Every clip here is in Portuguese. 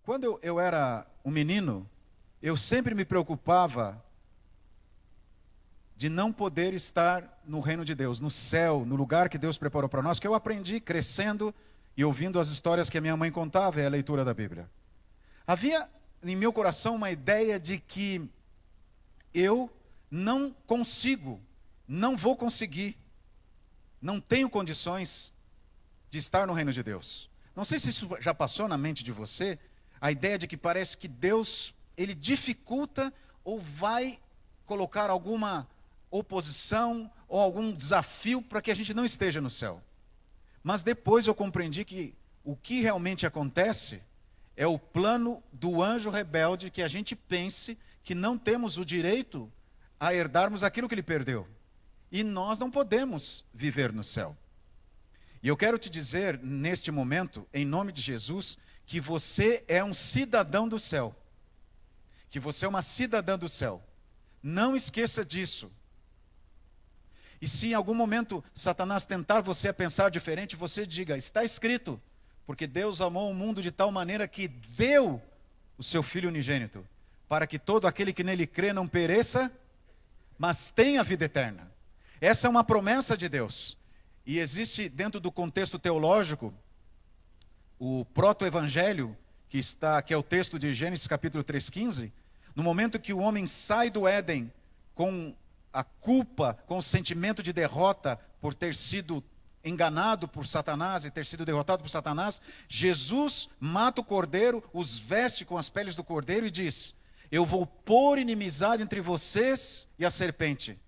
Quando eu era um menino, eu sempre me preocupava de não poder estar no reino de Deus, no céu, no lugar que Deus preparou para nós, que eu aprendi crescendo e ouvindo as histórias que a minha mãe contava e a leitura da Bíblia. Havia em meu coração uma ideia de que eu não consigo, não vou conseguir, não tenho condições de estar no reino de Deus. Não sei se isso já passou na mente de você, a ideia de que parece que Deus, ele dificulta ou vai colocar alguma oposição ou algum desafio para que a gente não esteja no céu. Mas depois eu compreendi que o que realmente acontece é o plano do anjo rebelde, que a gente pense que não temos o direito a herdarmos aquilo que ele perdeu. E nós não podemos viver no céu. E eu quero te dizer, neste momento, em nome de Jesus, que você é um cidadão do céu. Que você é uma cidadã do céu. Não esqueça disso. E se em algum momento Satanás tentar você a pensar diferente, você diga, está escrito, porque Deus amou o mundo de tal maneira que deu o seu Filho unigênito, para que todo aquele que nele crê não pereça, mas tenha vida eterna. Essa é uma promessa de Deus. E existe dentro do contexto teológico, o proto-evangelho, que é o texto de Gênesis capítulo 3,15, no momento que o homem sai do Éden com a culpa, com o sentimento de derrota por ter sido enganado por Satanás e ter sido derrotado por Satanás, Jesus mata o cordeiro, os veste com as peles do cordeiro e diz, eu vou pôr inimizade entre vocês e a serpente,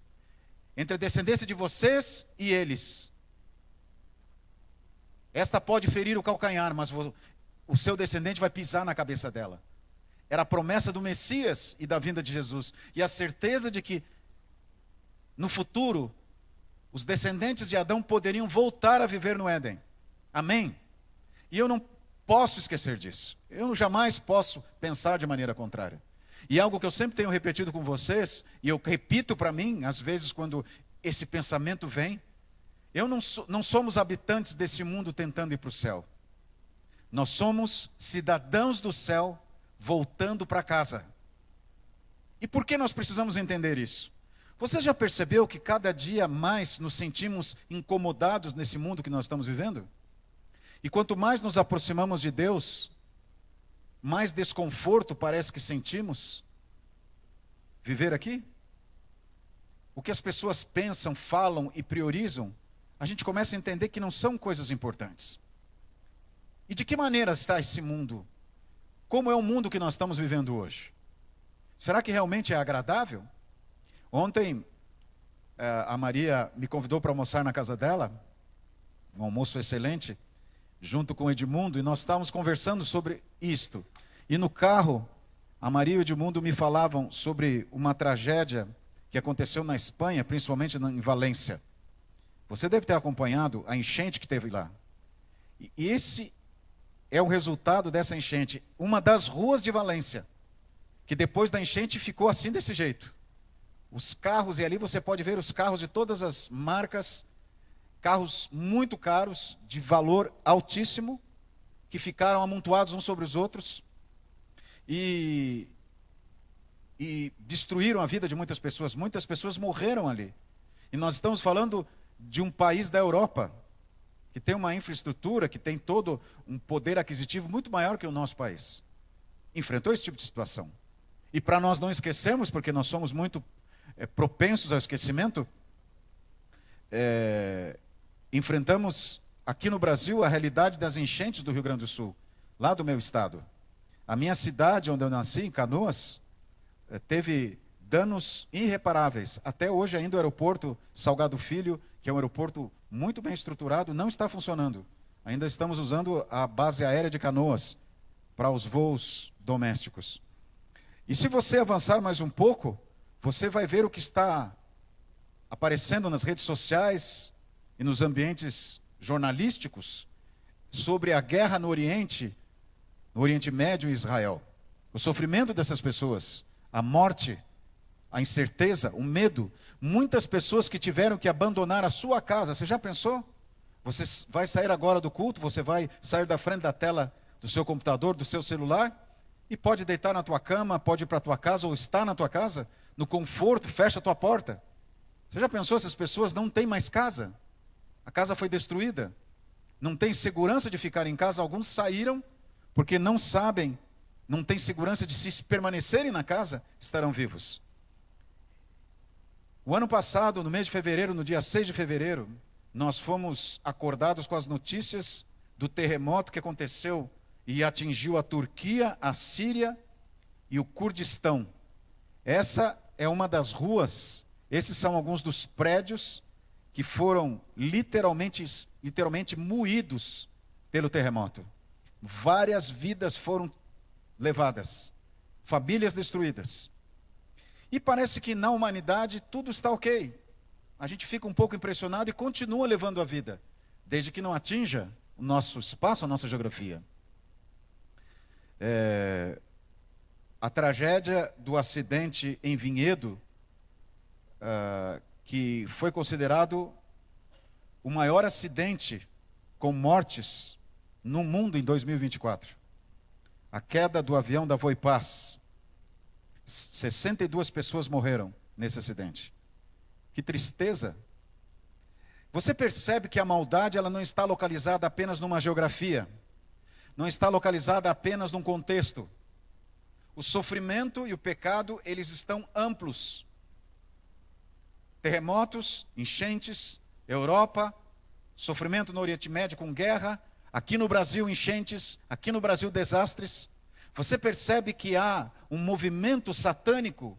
entre a descendência de vocês e eles. Esta pode ferir o calcanhar, mas o seu descendente vai pisar na cabeça dela. Era a promessa do Messias e da vinda de Jesus. E a certeza de que no futuro os descendentes de Adão poderiam voltar a viver no Éden. Amém? E eu não posso esquecer disso. Eu jamais posso pensar de maneira contrária. E algo que eu sempre tenho repetido com vocês, e eu repito para mim, às vezes quando esse pensamento vem, não somos habitantes desse mundo tentando ir para o céu. Nós somos cidadãos do céu voltando para casa. E por que nós precisamos entender isso? Você já percebeu que cada dia mais nos sentimos incomodados nesse mundo que nós estamos vivendo? E quanto mais nos aproximamos de Deus, mais desconforto parece que sentimos viver aqui? O que as pessoas pensam, falam e priorizam, a gente começa a entender que não são coisas importantes. E de que maneira está esse mundo? Como é o mundo que nós estamos vivendo hoje? Será que realmente é agradável? Ontem, a Maria me convidou para almoçar na casa dela, um almoço excelente, junto com o Edmundo, e nós estávamos conversando sobre isto. E no carro, a Maria e o Edmundo me falavam sobre uma tragédia que aconteceu na Espanha, principalmente em Valência. Você deve ter acompanhado a enchente que teve lá. E esse é o resultado dessa enchente. Uma das ruas de Valência, que depois da enchente ficou assim desse jeito. Os carros, e ali você pode ver os carros de todas as marcas, carros muito caros, de valor altíssimo, que ficaram amontoados uns sobre os outros e destruíram a vida de muitas pessoas. Muitas pessoas morreram ali. E nós estamos falando de um país da Europa, que tem uma infraestrutura, que tem todo um poder aquisitivo muito maior que o nosso país. Enfrentou esse tipo de situação. E para nós não esquecermos, porque nós somos muito propensos ao esquecimento, enfrentamos aqui no Brasil a realidade das enchentes do Rio Grande do Sul, lá do meu estado. A minha cidade, onde eu nasci, em Canoas, teve danos irreparáveis. Até hoje ainda o aeroporto Salgado Filho, que é um aeroporto muito bem estruturado, não está funcionando. Ainda estamos usando a base aérea de Canoas para os voos domésticos. E se você avançar mais um pouco, você vai ver o que está aparecendo nas redes sociais e nos ambientes jornalísticos sobre a guerra no Oriente Médio e Israel. O sofrimento dessas pessoas, a morte, a incerteza, o medo. Muitas pessoas que tiveram que abandonar a sua casa. Você já pensou? Você vai sair agora do culto, você vai sair da frente da tela do seu computador, do seu celular, e pode deitar na tua cama, pode ir para a tua casa ou estar na tua casa, no conforto, fecha a tua porta. Você já pensou se as pessoas não têm mais casa? A casa foi destruída. Não tem segurança de ficar em casa. Alguns saíram porque não sabem, não têm segurança de se permanecerem na casa, estarão vivos. O ano passado, no mês de fevereiro, no dia 6 de fevereiro, nós fomos acordados com as notícias do terremoto que aconteceu e atingiu a Turquia, a Síria e o Kurdistão. Essa é uma das ruas, esses são alguns dos prédios que foram literalmente moídos pelo terremoto. Várias vidas foram levadas, famílias destruídas. E parece que na humanidade tudo está ok. A gente fica um pouco impressionado e continua levando a vida, desde que não atinja o nosso espaço, a nossa geografia. A tragédia do acidente em Vinhedo, que foi considerado o maior acidente com mortes no mundo em 2024. A queda do avião da Voipaz. 62 pessoas morreram nesse acidente. Que tristeza. Você percebe que a maldade ela não está localizada apenas numa geografia. Não está localizada apenas num contexto. O sofrimento e o pecado, eles estão amplos. Terremotos, enchentes, Europa, sofrimento no Oriente Médio com guerra, aqui no Brasil enchentes, aqui no Brasil desastres. Você percebe que há um movimento satânico,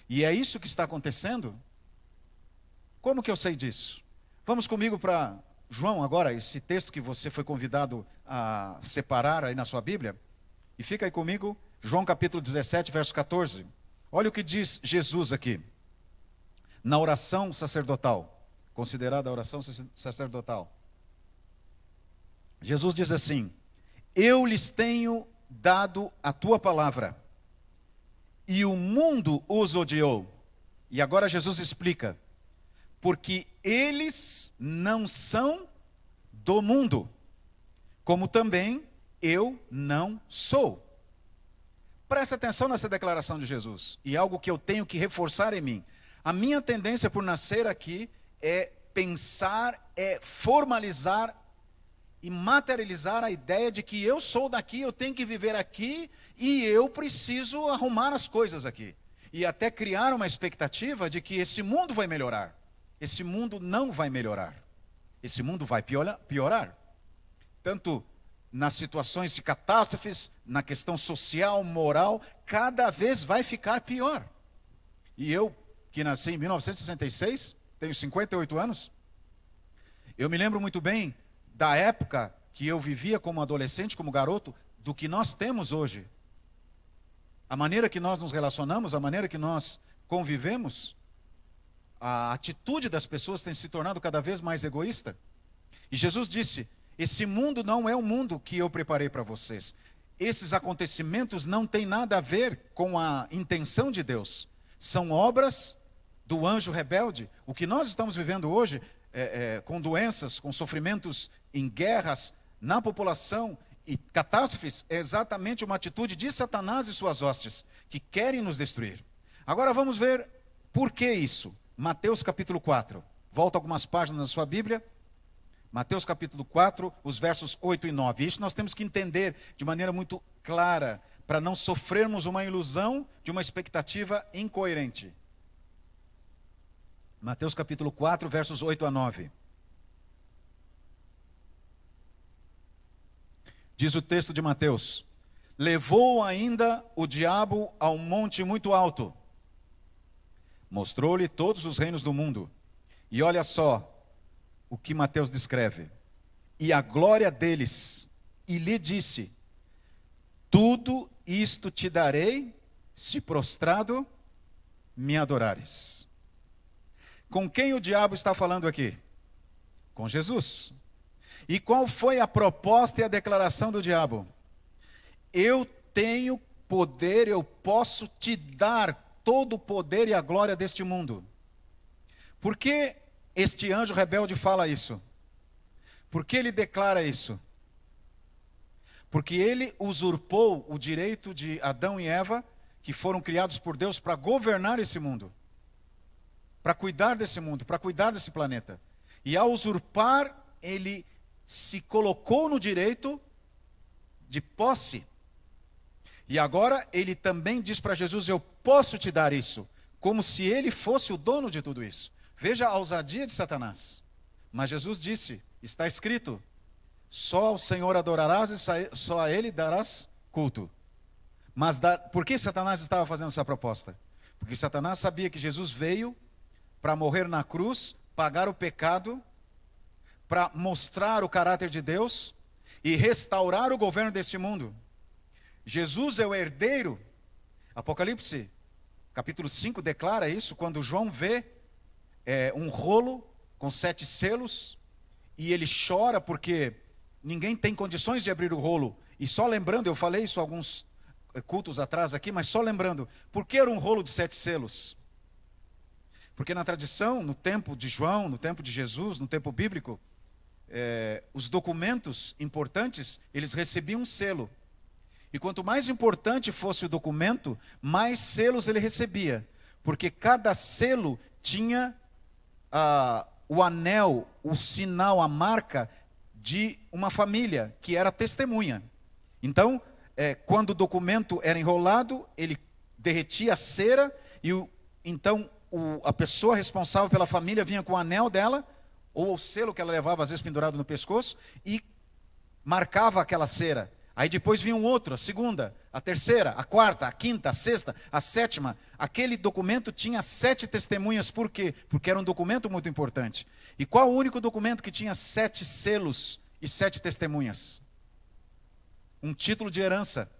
e é isso que está acontecendo? Como que eu sei disso? Vamos comigo para João agora, esse texto que você foi convidado a separar aí na sua Bíblia. E fica aí comigo, João capítulo 17, verso 14. Olha o que diz Jesus aqui, na oração sacerdotal, considerada a oração sacerdotal. Jesus diz assim: eu lhes tenho dado a tua palavra, e o mundo os odiou. E agora Jesus explica: porque eles não são do mundo, como também eu não sou. Presta atenção nessa declaração de Jesus, e algo que eu tenho que reforçar em mim. A minha tendência por nascer aqui é pensar, é formalizar e materializar a ideia de que eu sou daqui, eu tenho que viver aqui e eu preciso arrumar as coisas aqui. E até criar uma expectativa de que esse mundo vai melhorar. Esse mundo não vai melhorar. Esse mundo vai piorar. Tanto nas situações de catástrofes, na questão social, moral, cada vez vai ficar pior. E eu, que nasci em 1966, tenho 58 anos, eu me lembro muito bem da época que eu vivia como adolescente, como garoto, do que nós temos hoje. A maneira que nós nos relacionamos, a maneira que nós convivemos, a atitude das pessoas tem se tornado cada vez mais egoísta. E Jesus disse: esse mundo não é o mundo que eu preparei para vocês. Esses acontecimentos não têm nada a ver com a intenção de Deus. São obras do anjo rebelde. O que nós estamos vivendo hoje, com doenças, com sofrimentos em guerras, na população e catástrofes, é exatamente uma atitude de Satanás e suas hostes, que querem nos destruir. Agora vamos ver por que isso. Mateus capítulo 4. Volta algumas páginas da sua Bíblia. Mateus capítulo 4, os versos 8 e 9. Isso nós temos que entender de maneira muito clara, para não sofrermos uma ilusão de uma expectativa incoerente. Mateus capítulo 4, versos 8 a 9. Diz o texto de Mateus: levou ainda o diabo a um monte muito alto, mostrou-lhe todos os reinos do mundo. E olha só o que Mateus descreve: e a glória deles, e lhe disse: tudo isto te darei, se prostrado me adorares. Com quem o diabo está falando aqui? Com Jesus. E qual foi a proposta e a declaração do diabo? Eu tenho poder, eu posso te dar todo o poder e a glória deste mundo. Por que este anjo rebelde fala isso? Por que ele declara isso? Porque ele usurpou o direito de Adão e Eva, que foram criados por Deus para governar esse mundo, para cuidar desse mundo, para cuidar desse planeta. E ao usurpar, ele se colocou no direito de posse. E agora ele também diz para Jesus: eu posso te dar isso, como se ele fosse o dono de tudo isso. Veja a ousadia de Satanás. Mas Jesus disse, está escrito, só ao Senhor adorarás e só a ele darás culto. Mas por que Satanás estava fazendo essa proposta? Porque Satanás sabia que Jesus veio para morrer na cruz, pagar o pecado, para mostrar o caráter de Deus e restaurar o governo deste mundo. Jesus é o herdeiro. Apocalipse, capítulo 5, declara isso, quando João vê um rolo com 7 selos, e ele chora porque ninguém tem condições de abrir o rolo. E só lembrando, eu falei isso alguns cultos atrás aqui, mas só lembrando, por que era um rolo de 7 selos? Porque na tradição, no tempo de João, no tempo de Jesus, no tempo bíblico, os documentos importantes, eles recebiam um selo. E quanto mais importante fosse o documento, mais selos ele recebia. Porque cada selo tinha o anel, o sinal, a marca de uma família, que era testemunha. Então, quando o documento era enrolado, ele derretia a cera, e então a pessoa responsável pela família vinha com o anel dela, ou o selo que ela levava, às vezes pendurado no pescoço, e marcava aquela cera. Aí depois vinha um outro, a segunda, a terceira, a quarta, a quinta, a sexta, a sétima. Aquele documento tinha 7 testemunhas. Por quê? Porque era um documento muito importante. E qual o único documento que tinha 7 selos e 7 testemunhas? Um título de herança.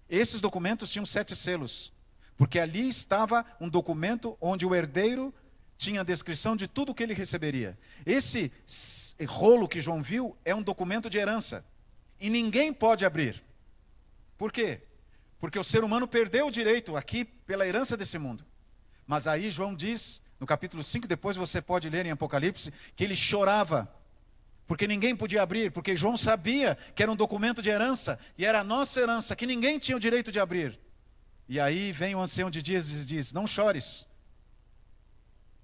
Esses documentos tinham 7 selos. Porque ali estava um documento onde o herdeiro tinha a descrição de tudo o que ele receberia. Esse rolo que João viu é um documento de herança. E ninguém pode abrir. Por quê? Porque o ser humano perdeu o direito aqui pela herança desse mundo. Mas aí João diz, no capítulo 5, depois você pode ler em Apocalipse, que ele chorava, porque ninguém podia abrir, porque João sabia que era um documento de herança, e era a nossa herança, que ninguém tinha o direito de abrir. E aí vem o ancião de dias e diz, não chores,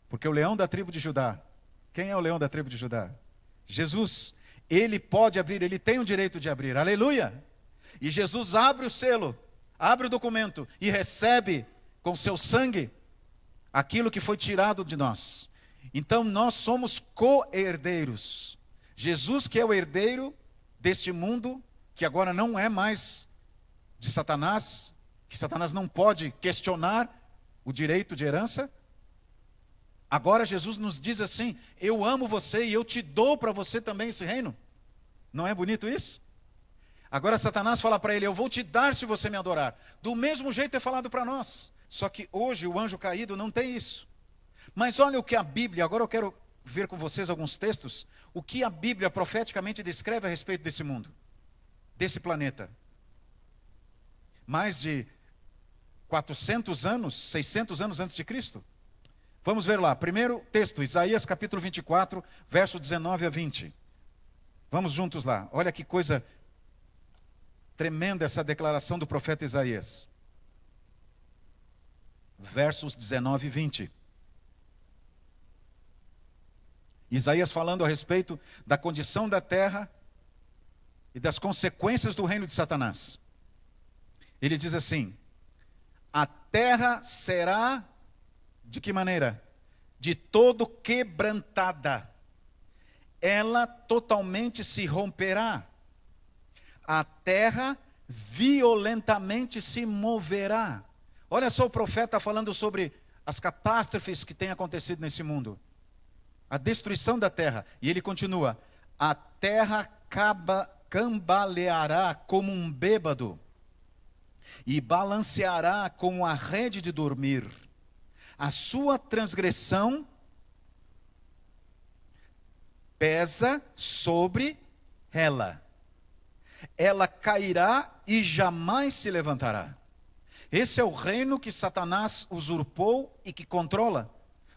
porque o leão da tribo de Judá, quem é o leão da tribo de Judá? Jesus. Ele pode abrir, ele tem o direito de abrir, aleluia! E Jesus abre o selo, abre o documento e recebe com seu sangue aquilo que foi tirado de nós. Então nós somos co-herdeiros. Jesus, que é o herdeiro deste mundo, que agora não é mais de Satanás, que Satanás não pode questionar o direito de herança. Agora Jesus nos diz assim, eu amo você e eu te dou para você também esse reino. Não é bonito isso? Agora Satanás fala para ele, eu vou te dar se você me adorar. Do mesmo jeito é falado para nós. Só que hoje o anjo caído não tem isso. Mas olha o que a Bíblia, agora eu quero ver com vocês alguns textos, o que a Bíblia profeticamente descreve a respeito desse mundo, desse planeta. Mais de 400 anos, 600 anos antes de Cristo. Vamos ver lá, primeiro texto, Isaías capítulo 24, verso 19 a 20. Vamos juntos lá, olha que coisa tremenda essa declaração do profeta Isaías. Versos 19 e 20. Isaías falando a respeito da condição da terra e das consequências do reino de Satanás. Ele diz assim, a terra será... De que maneira? De todo quebrantada. Ela totalmente se romperá. A terra violentamente se moverá. Olha só o profeta falando sobre as catástrofes que têm acontecido nesse mundo. A destruição da terra. E ele continua. A terra cambaleará como um bêbado. E balanceará como a rede de dormir. A sua transgressão pesa sobre ela. Ela cairá e jamais se levantará. Esse é o reino que Satanás usurpou e que controla.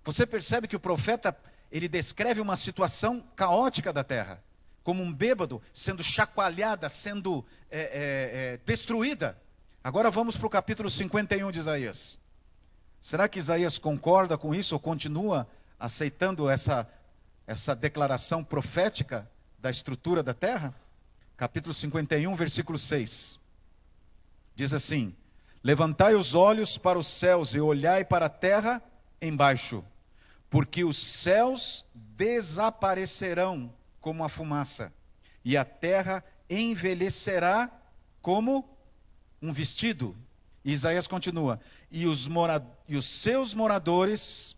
Você percebe que o profeta, ele descreve uma situação caótica da terra. como um bêbado, sendo chacoalhada, sendo destruída. Agora vamos para o capítulo 51 de Isaías. Será que Isaías concorda com isso ou continua aceitando essa declaração profética da estrutura da terra? Capítulo 51, versículo 6. Diz assim: levantai os olhos para os céus e olhai para a terra embaixo, porque os céus desaparecerão como a fumaça, e a terra envelhecerá como um vestido. E Isaías continua: e os seus moradores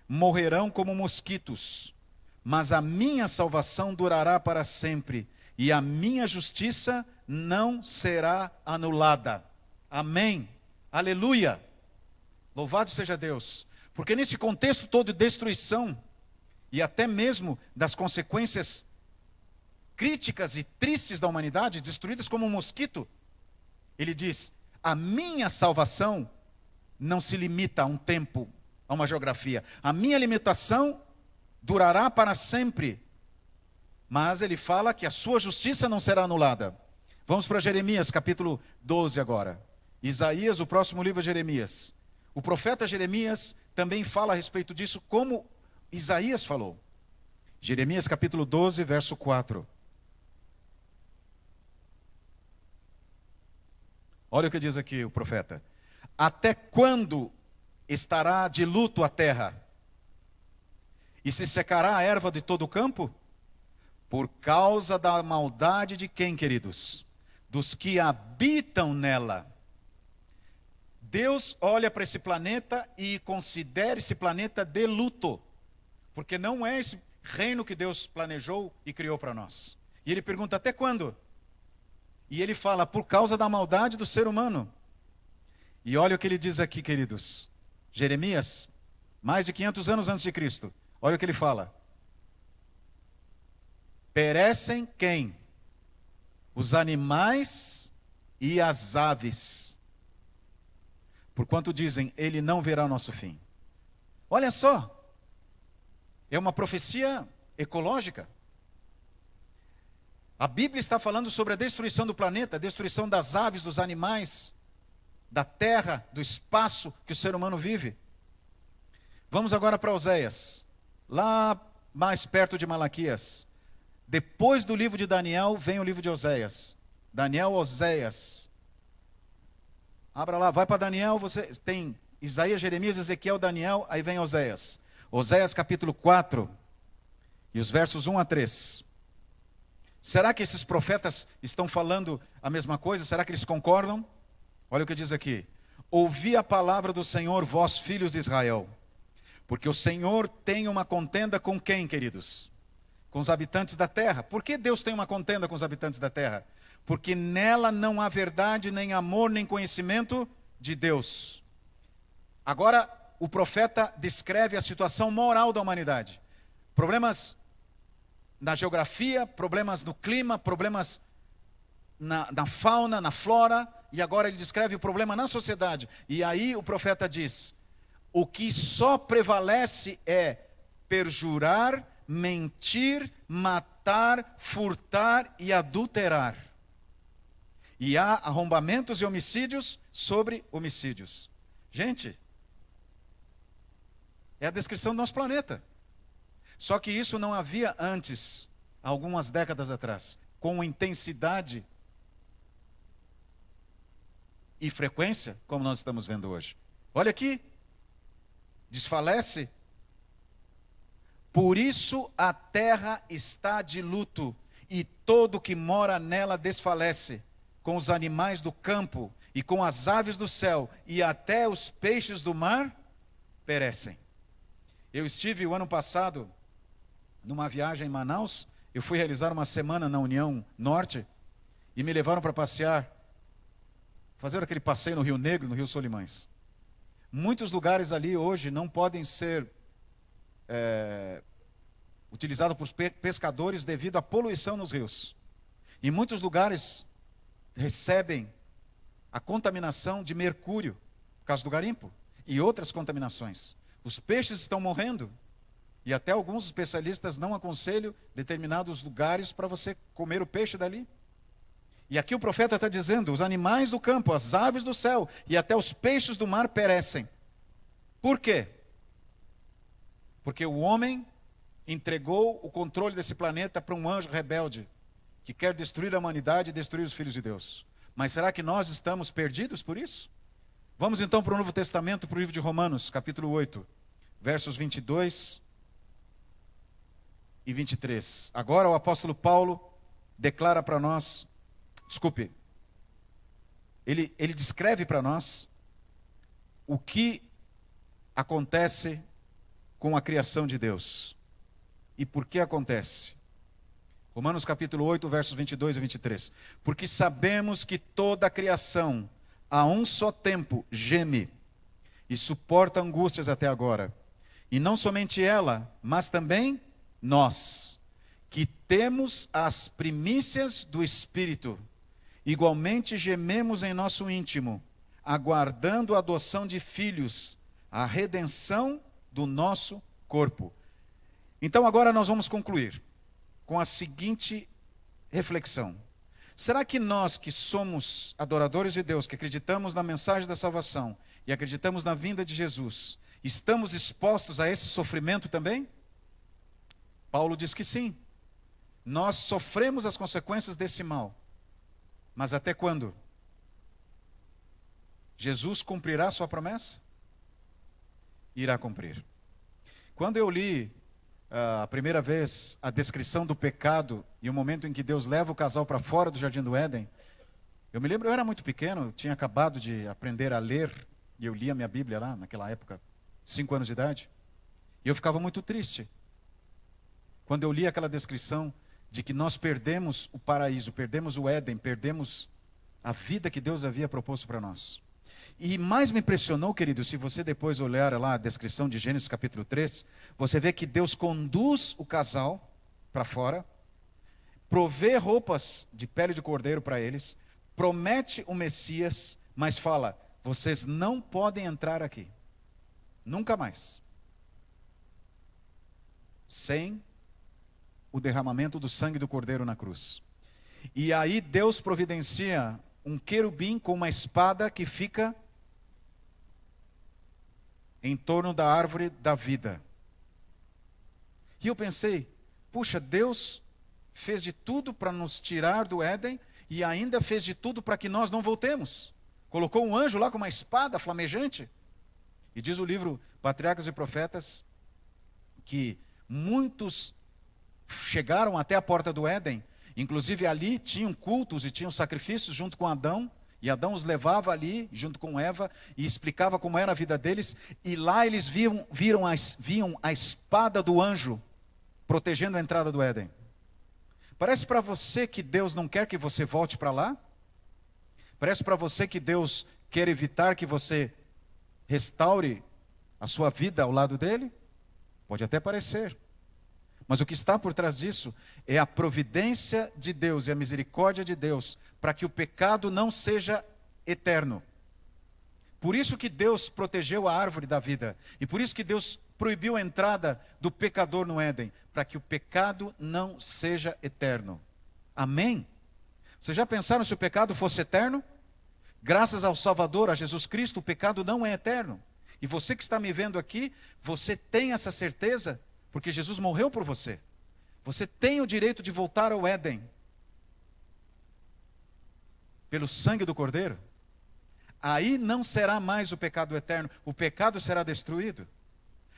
morrerão como mosquitos, mas a minha salvação durará para sempre, e a minha justiça não será anulada. Amém. Aleluia. Louvado seja Deus. Porque nesse contexto todo de destruição, e até mesmo das consequências críticas e tristes da humanidade, destruídas como um mosquito, ele diz: a minha salvação não se limita a um tempo, a uma geografia. A minha limitação durará para sempre. Mas ele fala que a sua justiça não será anulada. Vamos para Jeremias, capítulo 12 agora. Isaías, o próximo livro é Jeremias. O profeta Jeremias também fala a respeito disso, como Isaías falou. Jeremias, capítulo 12, verso 4. Olha o que diz aqui o profeta: até quando estará de luto a terra? E se secará a erva de todo o campo? Por causa da maldade de quem, queridos? Dos que habitam nela. Deus olha para esse planeta e considera esse planeta de luto, porque não é esse reino que Deus planejou e criou para nós. E ele pergunta: até quando? E ele fala: por causa da maldade do ser humano. E olha o que ele diz aqui, queridos. Jeremias, mais de 500 anos antes de Cristo. Olha o que ele fala: perecem quem? Os animais e as aves, porquanto dizem, ele não verá nosso fim. Olha só, é uma profecia ecológica. A Bíblia está falando sobre a destruição do planeta, a destruição das aves, dos animais, da terra, do espaço que o ser humano vive. Vamos agora para Oséias, lá mais perto de Malaquias. Depois do livro de Daniel, vem o livro de Oséias. Daniel, Oséias. Abra lá, vai para Daniel, você tem Isaías, Jeremias, Ezequiel, Daniel, aí vem Oséias. Oséias capítulo 4, e os versos 1 a 3. Será que esses profetas estão falando a mesma coisa? Será que eles concordam? Olha o que diz aqui: ouvi a palavra do Senhor, vós filhos de Israel, porque o Senhor tem uma contenda com quem, queridos? Com os habitantes da terra. Por que Deus tem uma contenda com os habitantes da terra? Porque nela não há verdade, nem amor, nem conhecimento de Deus. Agora, o profeta descreve a situação moral da humanidade. Problemas na geografia, problemas no clima, problemas na fauna, na flora, e agora ele descreve o problema na sociedade. E aí o profeta diz: o que só prevalece é perjurar, mentir, matar, furtar e adulterar. E há arrombamentos e homicídios sobre homicídios. Gente, é a descrição do nosso planeta. Só que isso não havia antes, algumas décadas atrás, com intensidade e frequência, como nós estamos vendo hoje. Olha aqui, desfalece. Por isso a terra está de luto, e todo que mora nela desfalece, com os animais do campo, e com as aves do céu, e até os peixes do mar perecem. Eu estive o ano passado numa viagem em Manaus. Eu fui realizar uma semana na União Norte, e me levaram para passear, fazer aquele passeio no Rio Negro, no Rio Solimões. Muitos lugares ali hoje não podem ser utilizado por pescadores devido à poluição nos rios. Em muitos lugares recebem a contaminação de mercúrio, por causa do garimpo, e outras contaminações. Os peixes estão morrendo, E até alguns especialistas não aconselham determinados lugares para você comer o peixe dali. E aqui o profeta está dizendo: os animais do campo, as aves do céu e até os peixes do mar perecem. Por quê? Porque o homem entregou o controle desse planeta para um anjo rebelde, que quer destruir a humanidade e destruir os filhos de Deus. Mas será que nós estamos perdidos por isso? Vamos então para o Novo Testamento, para o livro de Romanos, capítulo 8, versos 22 e 23. Agora o apóstolo Paulo declara para nós, ele descreve para nós o que acontece com a criação de Deus. E por que acontece? Romanos capítulo 8, versos 22 e 23. Porque sabemos que toda a criação, a um só tempo, geme e suporta angústias até agora. E não somente ela, mas também nós, que temos as primícias do Espírito, igualmente gememos em nosso íntimo, aguardando a adoção de filhos, a redenção do nosso corpo. Então agora nós vamos concluir com a seguinte reflexão: será que nós que somos adoradores de Deus, que acreditamos na mensagem da salvação e acreditamos na vinda de Jesus, estamos expostos a esse sofrimento também? Paulo diz que sim. Nós sofremos as consequências desse mal. Mas até quando? Jesus cumprirá sua promessa? Irá cumprir. Quando eu li a primeira vez a descrição do pecado e o momento em que Deus leva o casal para fora do Jardim do Éden, eu me lembro, eu era muito pequeno, eu tinha acabado de aprender a ler, e eu lia minha Bíblia lá, naquela época, 5 anos de idade, e eu ficava muito triste quando eu li aquela descrição de que nós perdemos o paraíso, perdemos o Éden, perdemos a vida que Deus havia proposto para nós. E mais me impressionou, querido, se você depois olhar lá a descrição de Gênesis capítulo 3, você vê que Deus conduz o casal para fora, provê roupas de pele de cordeiro para eles, promete o Messias, mas fala: vocês não podem entrar aqui, nunca mais, sem o derramamento do sangue do cordeiro na cruz. E aí Deus providencia um querubim com uma espada que fica em torno da árvore da vida. E eu pensei, puxa, Deus fez de tudo para nos tirar do Éden e ainda fez de tudo para que nós não voltemos. Colocou um anjo lá com uma espada flamejante. E diz o livro Patriarcas e Profetas que muitos chegaram até a porta do Éden, inclusive ali tinham cultos e tinham sacrifícios junto com Adão, e Adão os levava ali, junto com Eva, e explicava como era a vida deles, e lá eles viam a espada do anjo, protegendo a entrada do Éden. Parece para você que Deus não quer que você volte para lá? Parece para você que Deus quer evitar que você restaure a sua vida ao lado dele? Pode até parecer. Mas o que está por trás disso é a providência de Deus e a misericórdia de Deus para que o pecado não seja eterno. Por isso que Deus protegeu a árvore da vida. E por isso que Deus proibiu a entrada do pecador no Éden, para que o pecado não seja eterno. Amém? Vocês já pensaram se o pecado fosse eterno? Graças ao Salvador, a Jesus Cristo, o pecado não é eterno. E você que está me vendo aqui, você tem essa certeza? Porque Jesus morreu por você. Você tem o direito de voltar ao Éden. Pelo sangue do Cordeiro. Aí não será mais o pecado eterno. O pecado será destruído.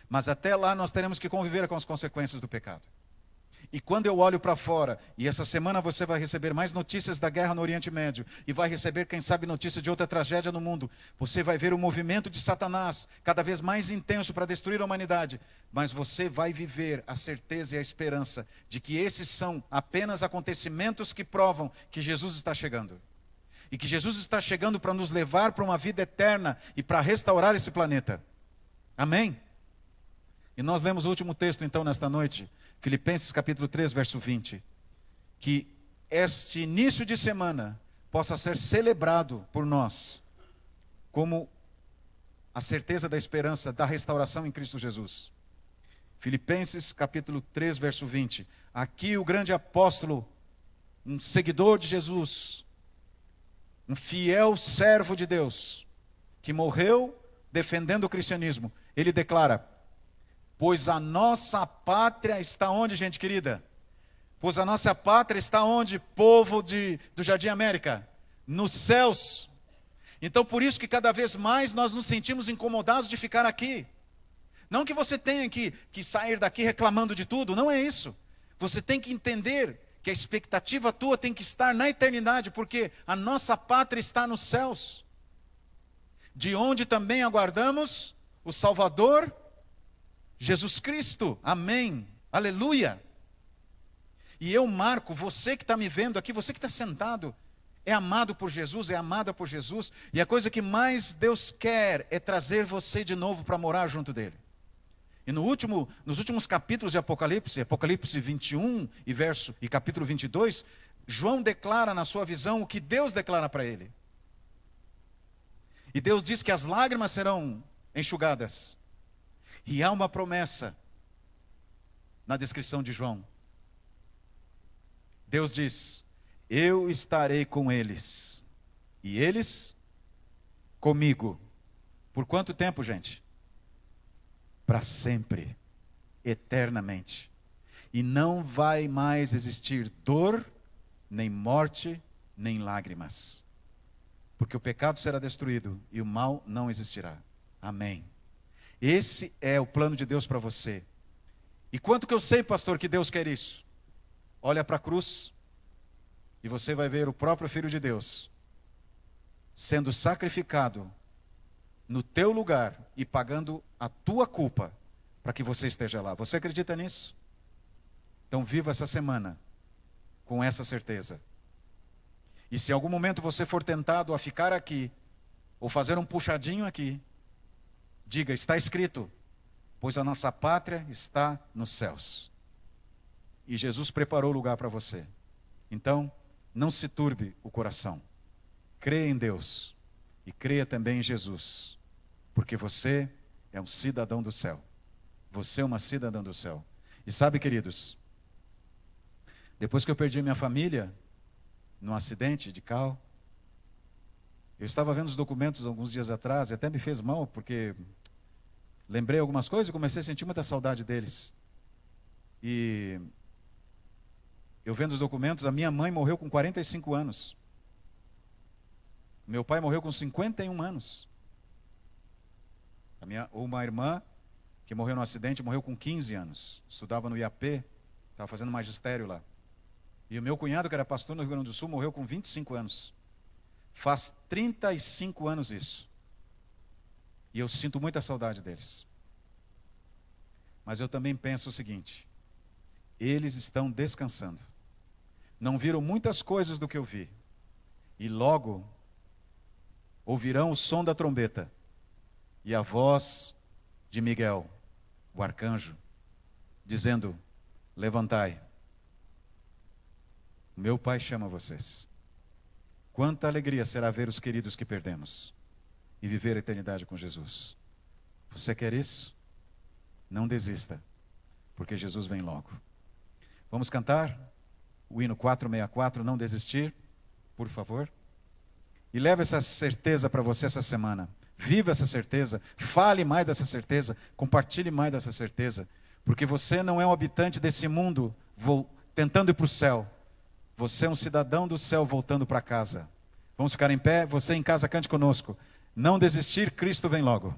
Mas até lá nós teremos que conviver com as consequências do pecado. E quando eu olho para fora, e essa semana você vai receber mais notícias da guerra no Oriente Médio, e vai receber, quem sabe, notícias de outra tragédia no mundo, você vai ver o movimento de Satanás cada vez mais intenso para destruir a humanidade, mas você vai viver a certeza e a esperança de que esses são apenas acontecimentos que provam que Jesus está chegando. E que Jesus está chegando para nos levar para uma vida eterna e para restaurar esse planeta. Amém? E nós lemos o último texto então nesta noite, Filipenses capítulo 3, verso 20. Que este início de semana possa ser celebrado por nós como a certeza da esperança da restauração em Cristo Jesus. Filipenses capítulo 3, verso 20. Aqui o grande apóstolo, um seguidor de Jesus, um fiel servo de Deus, que morreu defendendo o cristianismo, ele declara: pois a nossa pátria está onde, gente querida? Pois a nossa pátria está onde, povo do Jardim América? Nos céus. Então por isso que cada vez mais nós nos sentimos incomodados de ficar aqui. Não que você tenha que sair daqui reclamando de tudo, não é isso. Você tem que entender que a expectativa tua tem que estar na eternidade, porque a nossa pátria está nos céus, de onde também aguardamos o Salvador, Jesus Cristo. Amém, aleluia. E eu marco, você que está me vendo aqui, você que está sentado, é amado por Jesus, é amada por Jesus, e a coisa que mais Deus quer é trazer você de novo para morar junto dele. E nos últimos capítulos de Apocalipse, Apocalipse 21 e capítulo 22, João declara na sua visão o que Deus declara para ele. E Deus diz que as lágrimas serão enxugadas. E há uma promessa na descrição de João. Deus diz: eu estarei com eles, e eles comigo. Por quanto tempo, gente? Para sempre, eternamente. E não vai mais existir dor, nem morte, nem lágrimas. Porque o pecado será destruído e o mal não existirá. Amém. Esse é o plano de Deus para você. E quanto que eu sei, pastor, que Deus quer isso? Olha para a cruz e você vai ver o próprio Filho de Deus sendo sacrificado no teu lugar e pagando a tua culpa para que você esteja lá. Você acredita nisso? Então viva essa semana com essa certeza. E se em algum momento você for tentado a ficar aqui, ou fazer um puxadinho aqui, diga: está escrito, pois a nossa pátria está nos céus. E Jesus preparou o lugar para você. Então, não se turbe o coração. Creia em Deus e creia também em Jesus. Porque você é um cidadão do céu. Você é uma cidadã do céu. E sabe, queridos, depois que eu perdi minha família, num acidente de carro, eu estava vendo os documentos alguns dias atrás, e até me fez mal, porque lembrei algumas coisas e comecei a sentir muita saudade deles. E eu vendo os documentos, a minha mãe morreu com 45 anos. Meu pai morreu com 51 anos. Uma irmã que morreu no acidente morreu com 15 anos. Estudava no IAP, estava fazendo magistério lá. E o meu cunhado, que era pastor no Rio Grande do Sul, morreu com 25 anos. Faz 35 anos isso. E eu sinto muita saudade deles. Mas eu também penso o seguinte: eles estão descansando. Não viram muitas coisas do que eu vi. E logo ouvirão o som da trombeta e a voz de Miguel, o arcanjo, dizendo: levantai. Meu Pai chama vocês. Quanta alegria será ver os queridos que perdemos e viver a eternidade com Jesus. Você quer isso? Não desista, porque Jesus vem logo. Vamos cantar o hino 464, Não Desistir, por favor? E leve essa certeza para você essa semana. Viva essa certeza, fale mais dessa certeza, compartilhe mais dessa certeza, porque você não é um habitante desse mundo tentando ir para o céu. Você é um cidadão do céu voltando para casa. Vamos ficar em pé? Você em casa, cante conosco. Não desistir, Cristo vem logo.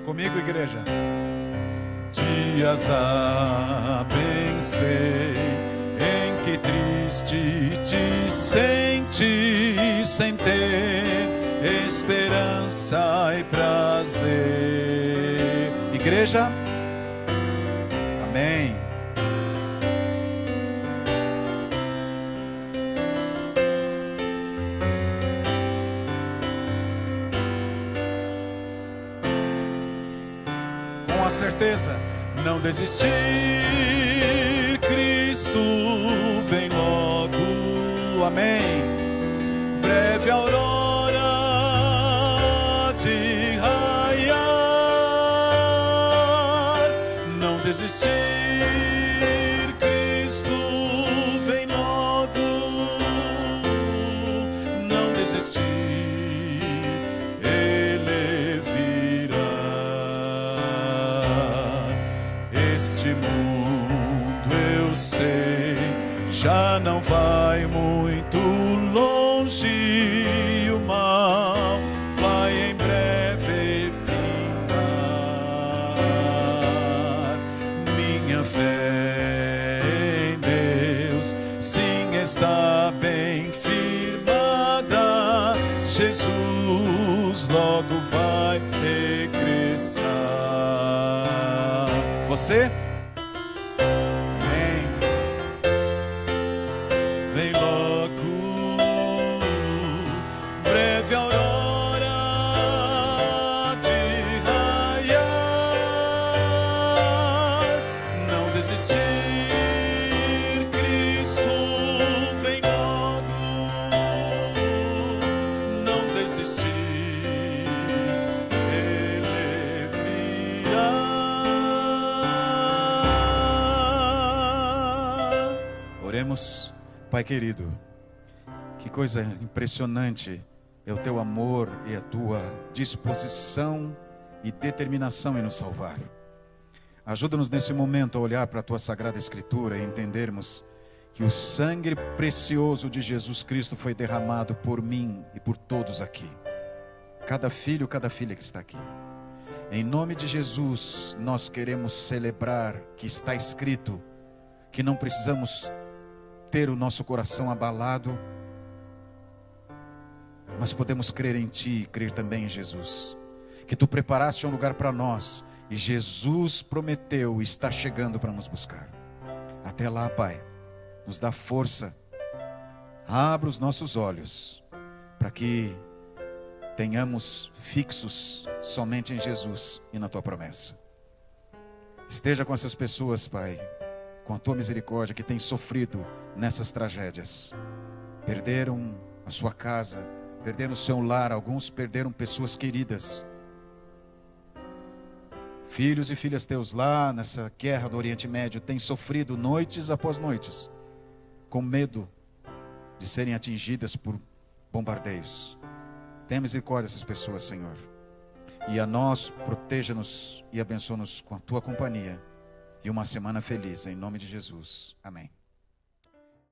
Comigo, igreja. Dias há, pensei, em que triste te senti sem ter esperança e prazer. Igreja, amém. Com a certeza, não desistir, Cristo vem logo, amém. Breve aurora de raiar, não desistir, Cristo vem logo, não desistir, Ele virá. Este mundo, eu sei, já não vai muito longe, o mal vai em breve findar. Minha fé em Deus, sim, está bem firmada. Jesus logo vai regressar. Você? Vem logo, breve aurora de raiar, não desistir, Cristo vem logo, não desistir, Ele virá. Oremos. Pai querido, que coisa impressionante é o teu amor e a tua disposição e determinação em nos salvar. Ajuda-nos nesse momento a olhar para a tua Sagrada Escritura e entendermos que o sangue precioso de Jesus Cristo foi derramado por mim e por todos aqui. Cada filho, cada filha que está aqui. Em nome de Jesus, nós queremos celebrar que está escrito que não precisamos ter o nosso coração abalado, mas podemos crer em Ti e crer também em Jesus, que Tu preparaste um lugar para nós, e Jesus prometeu e está chegando para nos buscar. Até lá, Pai, nos dá força, abra os nossos olhos, para que tenhamos fixos somente em Jesus e na Tua promessa. Esteja com essas pessoas, Pai, com a Tua misericórdia, que têm sofrido nessas tragédias. Perderam a sua casa, perderam o seu lar, alguns perderam pessoas queridas. Filhos e filhas teus lá nessa guerra do Oriente Médio têm sofrido noites após noites, com medo de serem atingidas por bombardeios. Tenha misericórdia dessas pessoas, Senhor. E a nós, proteja-nos e abençoa-nos com a Tua companhia. E uma semana feliz, em nome de Jesus. Amém.